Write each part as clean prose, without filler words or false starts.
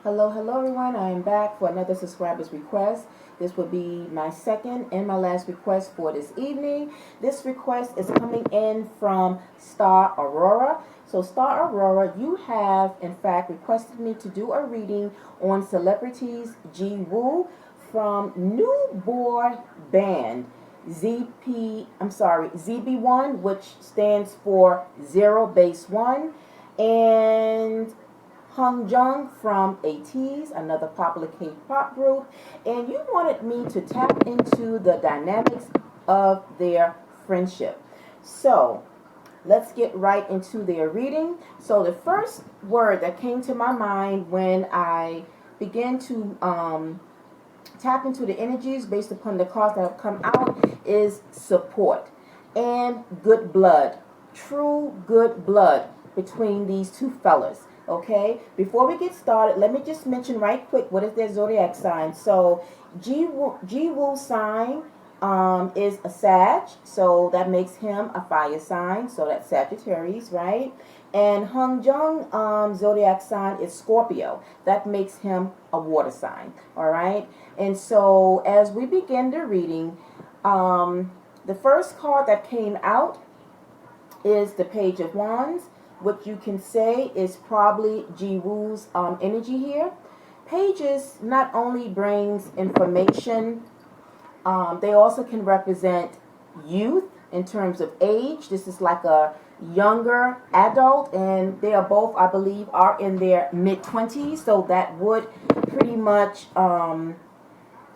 Hello, hello everyone. I am back for another subscriber's request. This will be my second and my last request for this evening. This request is coming in from Star Aurora. So Star Aurora, you have in fact requested me to do a reading on celebrities Jiwoong from new boy band ZB1, which stands for Zero Base One, and Hongjoong from ATEEZ, another popular K-pop group, and you wanted me to tap into the dynamics of their friendship. So let's get right into their reading. So the first word that came to my mind when I began to tap into the energies based upon the cards that have come out is support and good blood, true good blood between these two fellas. Okay, before we get started, let me just mention right quick what is their zodiac sign. So Jiwoo sign is a Sag, so that makes him a fire sign, so that's Sagittarius, right? And Hongjoong zodiac sign is Scorpio, that makes him a water sign. All right, and so as we begin the reading, the first card that came out is the Page of Wands, which you can say is probably Jiwoo's energy here. Pages not only brings information, they also can represent youth in terms of age. This is like a younger adult, and they are both, I believe, are in their mid-20s, so that would pretty much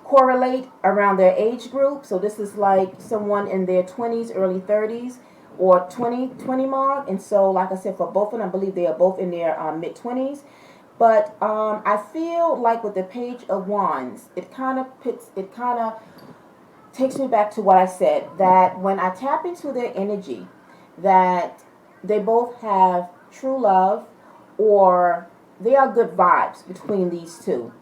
correlate around their age group. So this is like someone in their 20s, early 30s, or 20 mark. And so, like I said, for both of them, I believe they are both in their mid-20s. But I feel like with the Page of Wands, it kind of takes me back to what I said, that when I tap into their energy, that they both have true love, or there are good vibes between these two,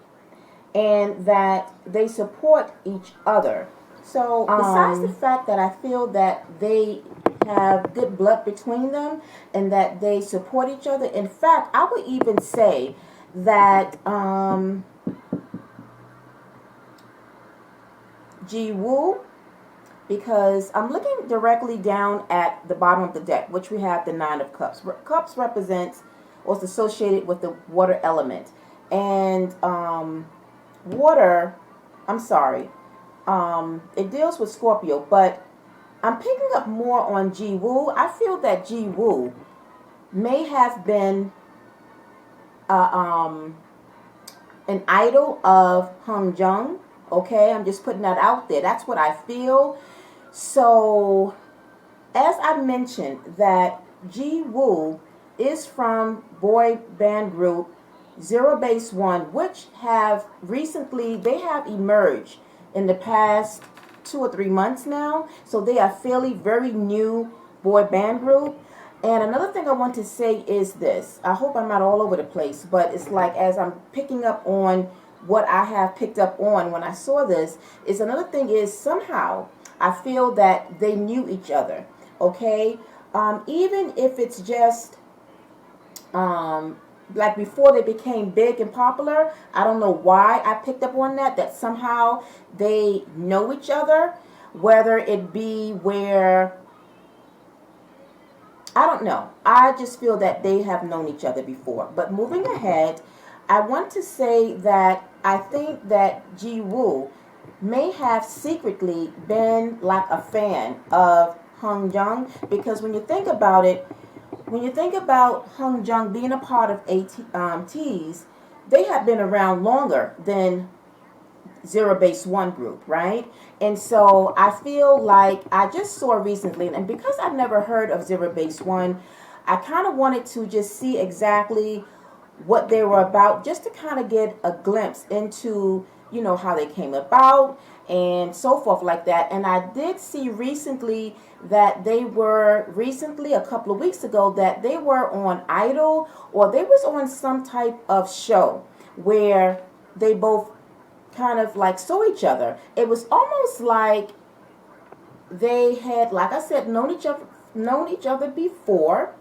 and that they support each other. So besides the fact that I feel that they have good blood between them and that they support each other, in fact, I would even say that Jiwoo, because I'm looking directly down at the bottom of the deck, which we have the Nine of Cups. Cups represents or is associated with the water element. And water, I'm sorry, it deals with Scorpio, but I'm picking up more on Jiwoo. I feel that Jiwoo may have been an idol of Hongjoong. Okay, I'm just putting that out there. That's what I feel. So, as I mentioned, that Jiwoo is from boy band group Zero Base One, which have recently, they have emerged in the past 2 or 3 months now. So they are fairly very new boy band group. And another thing I want to say is this. I hope I'm not all over the place, but it's like as I'm picking up on what I have picked up on when I saw this, is another thing is somehow I feel that they knew each other. Okay? Even if it's just like before they became big and popular, I don't know why I picked up on that somehow they know each other, whether it be where, I don't know. I just feel that they have known each other before. But moving ahead, I want to say that I think that Jiwoo may have secretly been like a fan of Hongjoong, because when you think about it, when you think about Hongjoong being a part of ATEEZ, they have been around longer than Zero Base One group, right? And so I feel like I just saw recently, and because I've never heard of Zero Base One, I kind of wanted to just see exactly what they were about, just to kind of get a glimpse into, you know, how they came about and so forth like that. And I did see recently that they were recently, a couple of weeks ago, that they were on Idol, or they was on some type of show where they both kind of like saw each other. It was almost like they had, like I said, known each other before,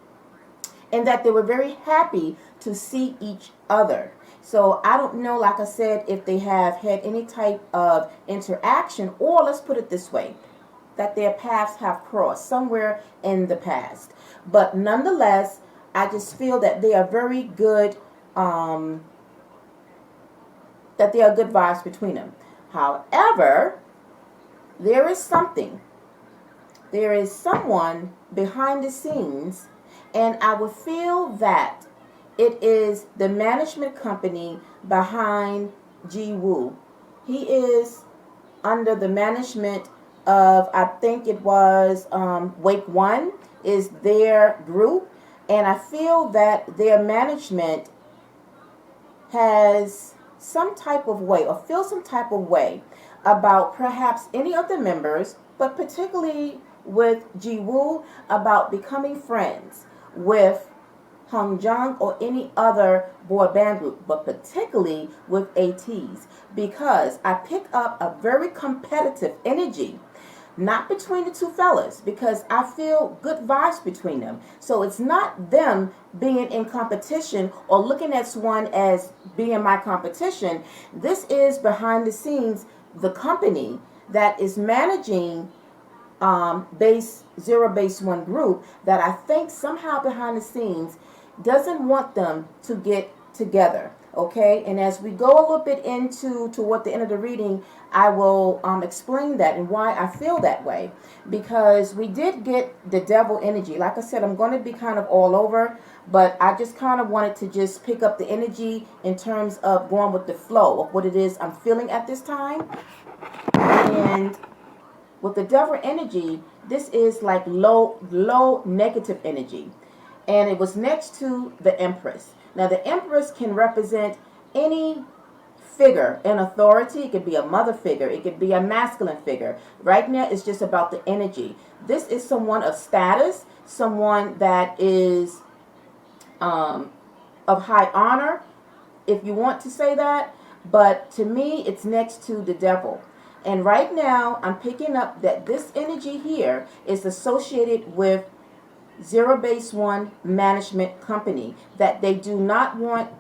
and that they were very happy to see each other. So I don't know, like I said, if they have had any type of interaction, or let's put it this way, that their paths have crossed somewhere in the past. But nonetheless, I just feel that they are very good, that there are good vibes between them. However, there is something. There is someone behind the scenes, and I would feel that it is the management company behind Jiwoong. He is under the management of, I think it was Wake One is their group, and I feel that their management has some type of way, or feels some type of way about perhaps any of the members, but particularly with Jiwoo, about becoming friends with Hongjoong or any other boy band group, but particularly with ATEEZ, because I pick up a very competitive energy, not between the two fellas, because I feel good vibes between them. So it's not them being in competition or looking at one as being my competition. This is behind the scenes the company that is managing base 1 group, that I think somehow behind the scenes doesn't want them to get together. Okay, and as we go a little bit into what the end of the reading, I will explain that and why I feel that way, because we did get the devil energy. Like I said, I'm going to be kind of all over, but I just kind of wanted to just pick up the energy in terms of going with the flow of what it is I'm feeling at this time. And with the devil energy, this is like low negative energy, and it was next to the Empress. Now, the Empress can represent any figure in authority. It could be a mother figure. It could be a masculine figure. Right now, it's just about the energy. This is someone of status, someone that is of high honor, if you want to say that. But to me, it's next to the devil. And right now, I'm picking up that this energy here is associated with Base 1 management company, that they do not want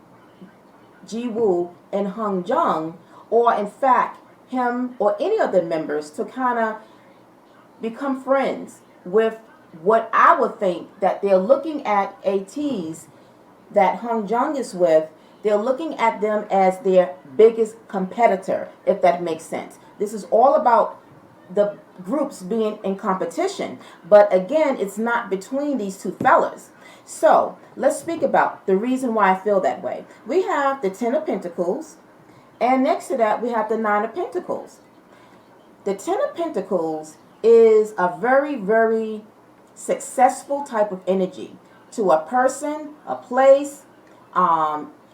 Jiwoo and Hongjoong, or in fact him or any of the members, to kind of become friends with what I would think that they're looking at ATEEZ that Hongjoong is with. They're looking at them as their biggest competitor, if that makes sense. This is all about the groups being in competition, but again, it's not between these two fellas. So let's speak about the reason why I feel that way. We have the 10 of Pentacles, and next to that we have the 9 of Pentacles. The 10 of Pentacles is a very, very successful type of energy to a person, a place,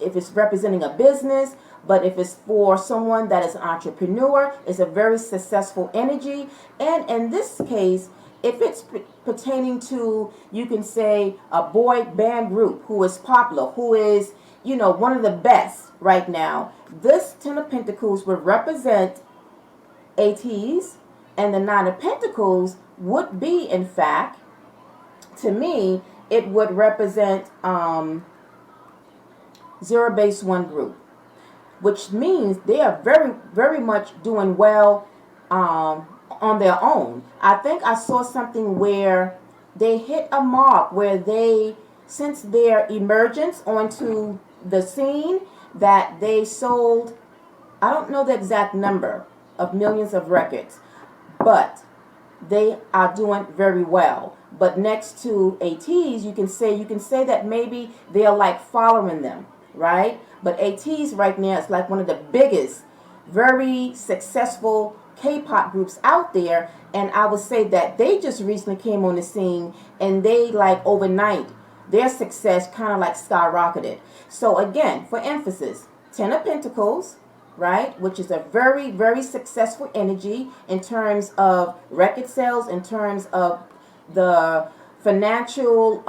if it's representing a business. But if it's for someone that is an entrepreneur, it's a very successful energy. And in this case, if it's pertaining to, you can say, a boy band group who is popular, who is, you know, one of the best right now, this 10 of Pentacles would represent ATEEZ, and the 9 of Pentacles would be, in fact, to me, it would represent Base 1 group, which means they are very, very much doing well on their own. I think I saw something where they hit a mark where they, since their emergence onto the scene, that they sold, I don't know the exact number of millions of records, but they are doing very well. But next to ATEEZ, you can say that maybe they're like following them, right? But ATEEZ right now is like one of the biggest, very successful K-pop groups out there, and I would say that they just recently came on the scene, and they, like, overnight, their success kind of like skyrocketed. So again, for emphasis, 10 of Pentacles, right, which is a very, very successful energy in terms of record sales, in terms of the financial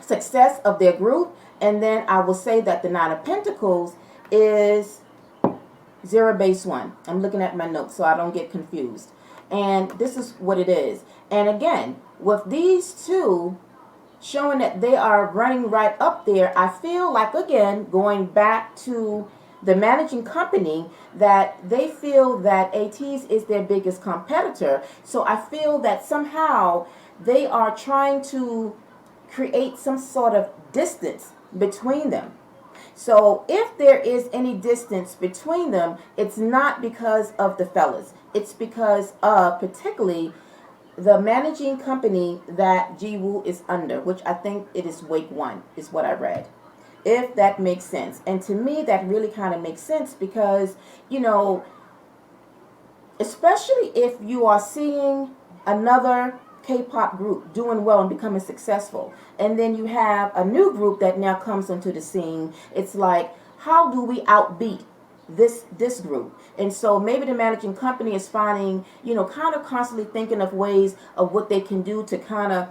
success of their group. And then I will say that the 9 of Pentacles is Base 1. I'm looking at my notes so I don't get confused. And this is what it is. And again, with these two, showing that they are running right up there. I feel like, again, going back to the managing company, that they feel that ATEEZ is their biggest competitor. So I feel that somehow they are trying to create some sort of distance between them. So if there is any distance between them, it's not because of the fellas. It's because of particularly the managing company that Jiwoong is under, which I think it is Wake One, is what I read. If that makes sense. And to me, that really kind of makes sense because, you know, especially if you are seeing another K-pop group doing well and becoming successful, and then you have a new group that now comes onto the scene, it's like, how do we outbeat this group? And so maybe the managing company is finding, you know, kind of constantly thinking of ways of what they can do to kind of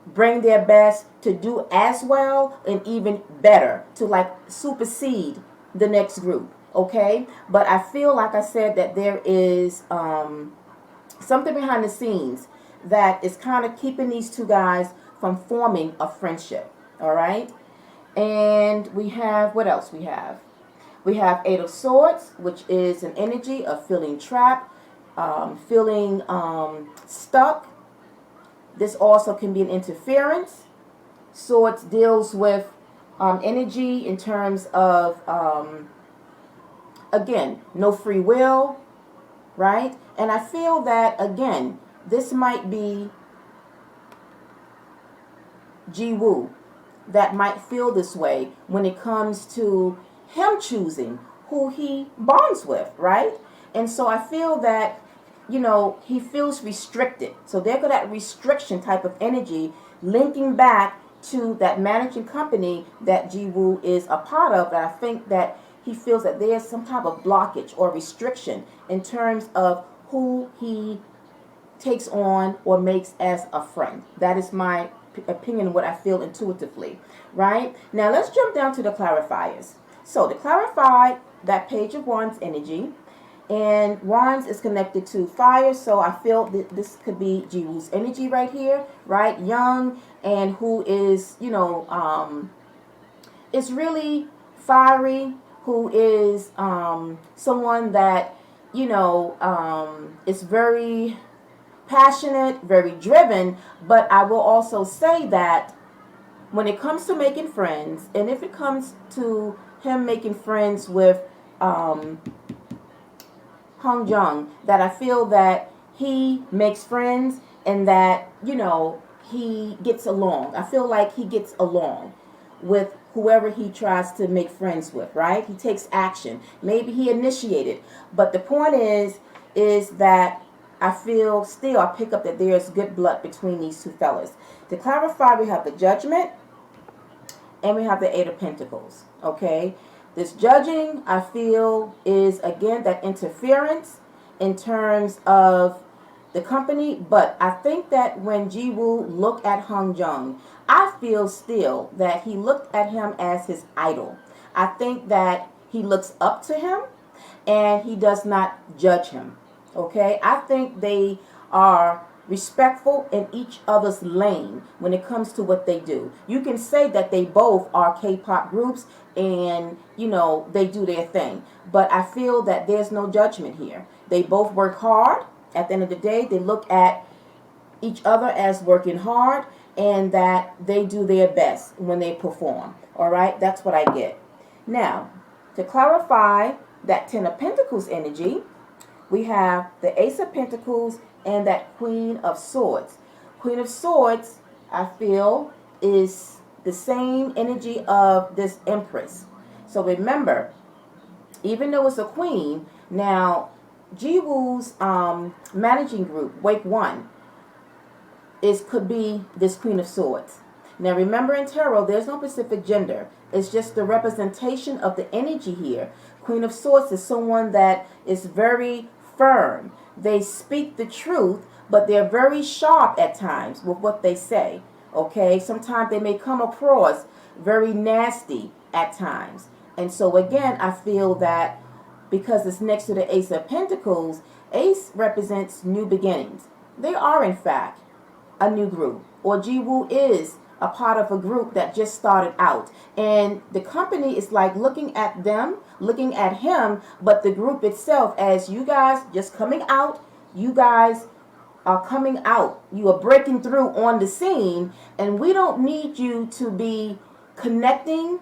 bring their best to do as well and even better, to like supersede the next group. Okay, but I feel, like I said, that there is something behind the scenes that is kind of keeping these two guys from forming a friendship. All right, and we have, what else we have? We have Eight of Swords, which is an energy of feeling trapped, feeling stuck. This also can be an interference. Swords deals with energy in terms of, again, no free will, right? And I feel that, again, this might be Jiwoong that might feel this way when it comes to him choosing who he bonds with, right? And so I feel that, you know, he feels restricted. So there go that restriction type of energy linking back to that managing company that Jiwoong is a part of. And I think that he feels that there's some type of blockage or restriction in terms of who he takes on or makes as a friend. That is my opinion, what I feel intuitively, right? Now let's jump down to the clarifiers. So to clarify that Page of Wands energy, and Wands is connected to fire, so I feel that this could be Jiwoong's energy right here, right? Young, and who is, you know, is really fiery, who is someone that, you know, is very passionate, very driven. But I will also say that when it comes to making friends, and if it comes to him making friends with Hongjoong, that I feel that he makes friends and that, you know, he gets along. I feel like he gets along with whoever he tries to make friends with, right? He takes action. Maybe he initiated. But the point is that I feel still, I pick up that there's good blood between these two fellas. To clarify, we have the Judgment and we have the Eight of Pentacles, okay? This judging, I feel, is, again, that interference in terms of the company. But I think that when Jiwoong looked at Hongjoong, I feel still that he looked at him as his idol. I think that he looks up to him and he does not judge him, okay? I think they are respectful in each other's lane when it comes to what they do. You can say that they both are K-pop groups and, you know, they do their thing. But I feel that there's no judgment here. They both work hard. At the end of the day, they look at each other as working hard and that they do their best when they perform. All right, that's what I get. Now, to clarify that Ten of Pentacles energy, we have the Ace of Pentacles and that Queen of Swords. Queen of Swords, I feel, is the same energy of this Empress. So remember, even though it's a queen, now Jiwoong's managing group, Wake One, could be this Queen of Swords. Now remember, in tarot, there's no specific gender. It's just the representation of the energy here. Queen of Swords is someone that is very firm. They speak the truth, but they're very sharp at times with what they say. Okay, sometimes they may come across very nasty at times. And so again, I feel that because it's next to the Ace of Pentacles, Ace represents new beginnings. They are, in fact, a new group, or Jiwoong is a part of a group that just started out. And the company is like looking at them, looking at him, but the group itself as you guys just coming out, you guys are coming out. You are breaking through on the scene, and we don't need you to be connecting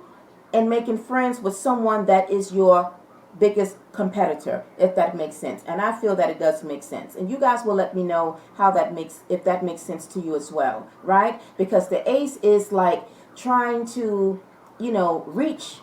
and making friends with someone that is your biggest competitor, if that makes sense. And I feel that it does make sense. And you guys will let me know how that makes, if that makes sense to you as well, right? Because the ace is like trying to, reach.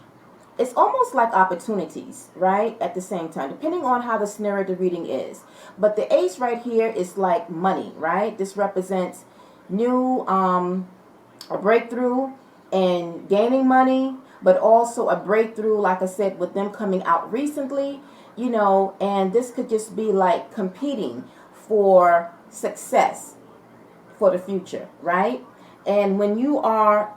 It's almost like opportunities, right? At the same time, depending on how the scenario the reading is. But the ace right here is like money, right? This represents new, a breakthrough and gaining money, but also a breakthrough, like I said, with them coming out recently, and this could just be like competing for success for the future, right? And when you are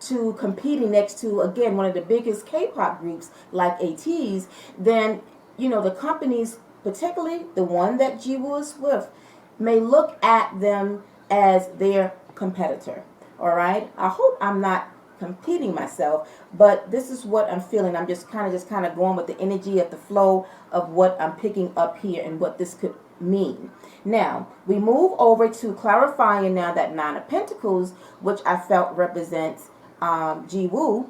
competing next to, again, one of the biggest K-pop groups like ATEEZ, then, the companies, particularly the one that Jiwoong is with, may look at them as their competitor. All right? I hope I'm not competing myself, but this is what I'm feeling. I'm just kind of going with the energy of the flow of what I'm picking up here and what this could mean. Now, we move over to clarifying now that Nine of Pentacles, which I felt represents Jiwoong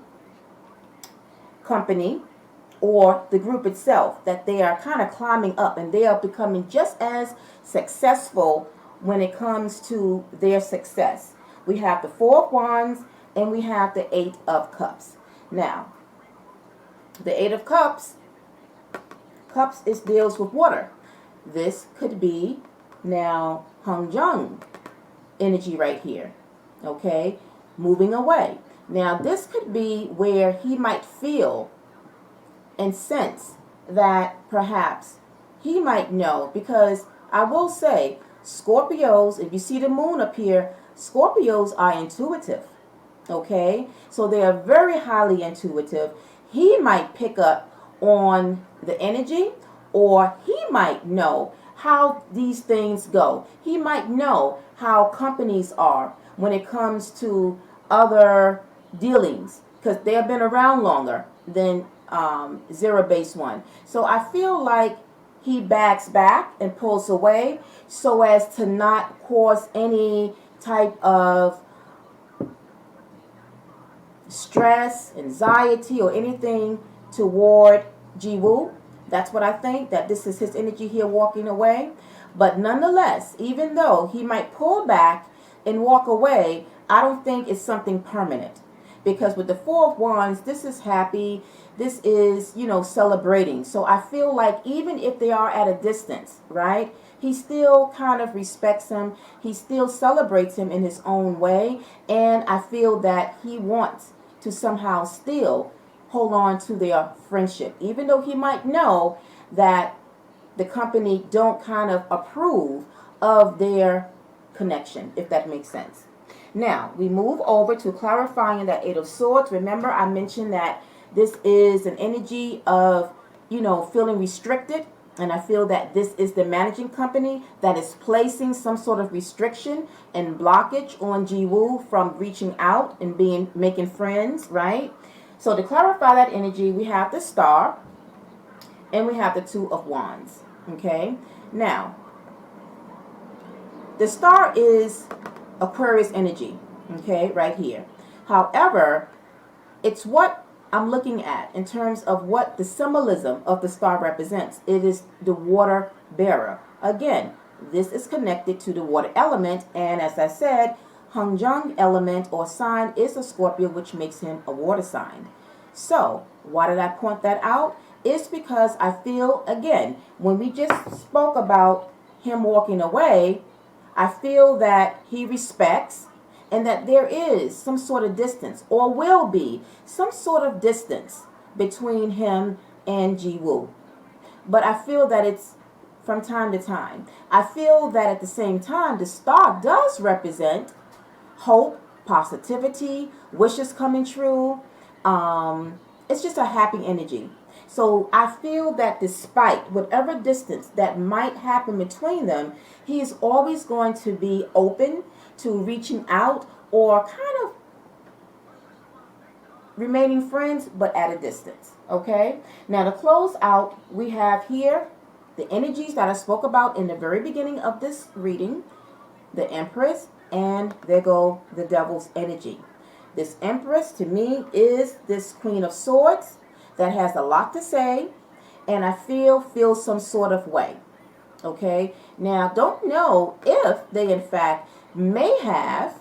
company or the group itself, that they are kind of climbing up and they are becoming just as successful when it comes to their success. We have the Four of Wands and we have the Eight of Cups. Now, the Eight of Cups deals with water. This could be now Hongjoong energy right here. Okay, moving away. Now, this could be where he might feel and sense that perhaps he might know, because I will say, Scorpios, if you see the moon up here, Scorpios are intuitive. Okay, so they are very highly intuitive. He might pick up on the energy, or he might know how these things go. He might know how companies are when it comes to other dealings, because they have been around longer than Base 1. So I feel like he backs back and pulls away so as to not cause any type of stress, anxiety, or anything toward Jiwoong. That's what I think, that this is his energy here walking away. But nonetheless, even though he might pull back and walk away, I don't think it's something permanent. Because with the Four of Wands, this is happy. This is, celebrating. So I feel like even if they are at a distance, right, he still kind of respects him. He still celebrates him in his own way. And I feel that he wants to somehow still hold on to their friendship, even though he might know that the company don't kind of approve of their connection, if that makes sense. Now, we move over to clarifying that Eight of Swords. Remember, I mentioned that this is an energy of, feeling restricted. And I feel that this is the managing company that is placing some sort of restriction and blockage on Jiwoong from reaching out and making friends, right? So to clarify that energy, we have the Star and we have the Two of Wands, okay? Now, the Star is Aquarius energy, okay, right here. However, it's what I'm looking at in terms of what the symbolism of the star represents. It is the water bearer. Again, this is connected to the water element, and as I said, Hongjoong element or sign is a Scorpio, which makes him a water sign. So, why did I point that out? It's because I feel, again, when we just spoke about him walking away, I feel that he respects and that there is some sort of distance, or will be some sort of distance between him and Jiwoong. But I feel that it's from time to time. I feel that at the same time, the star does represent hope, positivity, wishes coming true. It's just a happy energy. So I feel that despite whatever distance that might happen between them, he is always going to be open to reaching out or kind of remaining friends but at a distance. Okay, now to close out, we have here the energies that I spoke about in the very beginning of this reading, the Empress, and there go the Devil's energy. This Empress to me is this Queen of Swords that has a lot to say, and I feel some sort of way. Okay, now don't know if they in fact may have,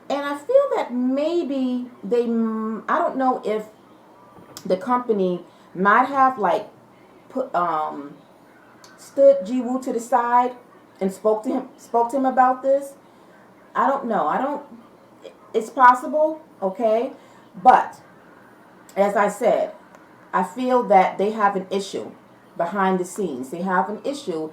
and I feel that maybe they, I don't know if the company might have like put stood Jiwoong to the side and spoke to him about this. I don't know. I don't. It's possible, okay, but as I said, I feel that they have an issue behind the scenes. They have an issue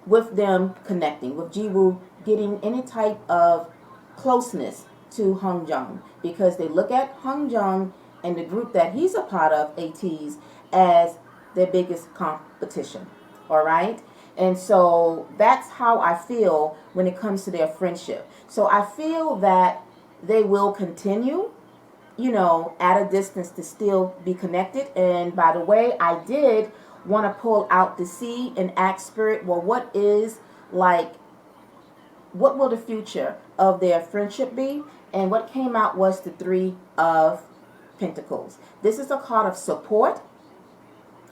with them connecting, with Jiwoong getting any type of closeness to Hongjoong, because they look at Hongjoong and the group that he's a part of, ATEEZ, as their biggest competition. All right? And so that's how I feel when it comes to their friendship. So I feel that they will continue, you know, at a distance to still be connected. And by the way, I did want to pull out the sea and ask Spirit, well, what will the future of their friendship be? And what came out was the Three of Pentacles. This is a card of support.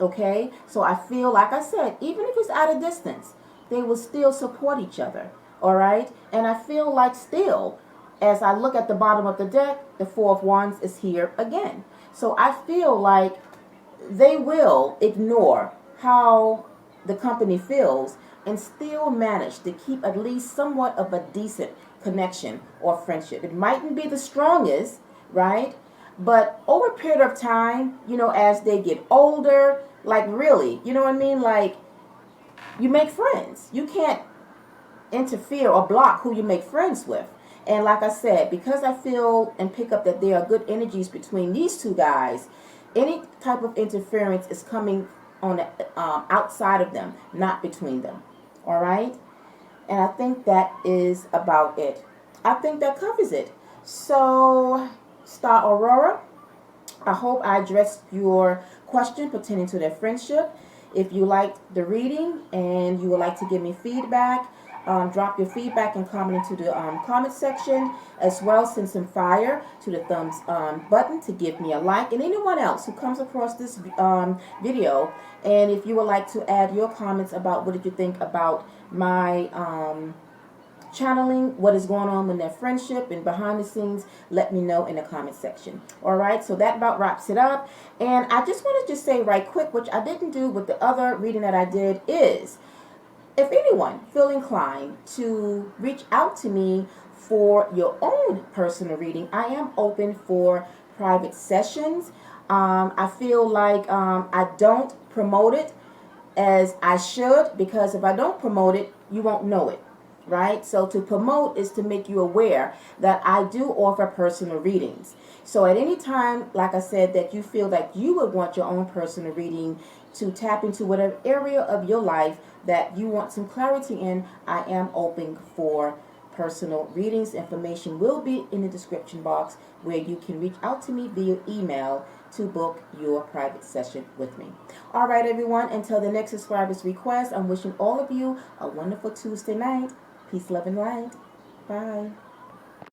Okay, so I feel, like I said, even if it's at a distance, they will still support each other. All right, and I feel like still, as I look at the bottom of the deck, the Four of Wands is here again. So I feel like they will ignore how the company feels and still manage to keep at least somewhat of a decent connection or friendship. It mightn't be the strongest, right? But over a period of time, you know, as they get older, like really, you know what I mean? Like, you make friends. You can't interfere or block who you make friends with. And like I said, because I feel and pick up that there are good energies between these two guys, any type of interference is coming on the outside of them, not between them. All right? And I think that is about it. I think that covers it. So, Star Aurora, I hope I addressed your question pertaining to their friendship. If you liked the reading and you would like to give me feedback, drop your feedback and comment into the comment section. As well, send some fire to the thumbs button to give me a like. And anyone else who comes across this video, and if you would like to add your comments about what did you think about my channeling, what is going on in their friendship and behind the scenes, let me know in the comment section. All right, so that about wraps it up. And I just wanted to say right quick, which I didn't do with the other reading that I did, is if anyone feel inclined to reach out to me for your own personal reading, I am open for private sessions. I feel like I don't promote it as I should, because if I don't promote it, you won't know it. Right? So to promote is to make you aware that I do offer personal readings. So at any time, like I said, that you feel that you would want your own personal reading to tap into whatever area of your life that you want some clarity in, I am open for personal readings. Information will be in the description box where you can reach out to me via email to book your private session with me. All right, everyone, until the next subscriber's request, I'm wishing all of you a wonderful Tuesday night. Peace, love, and light. Bye.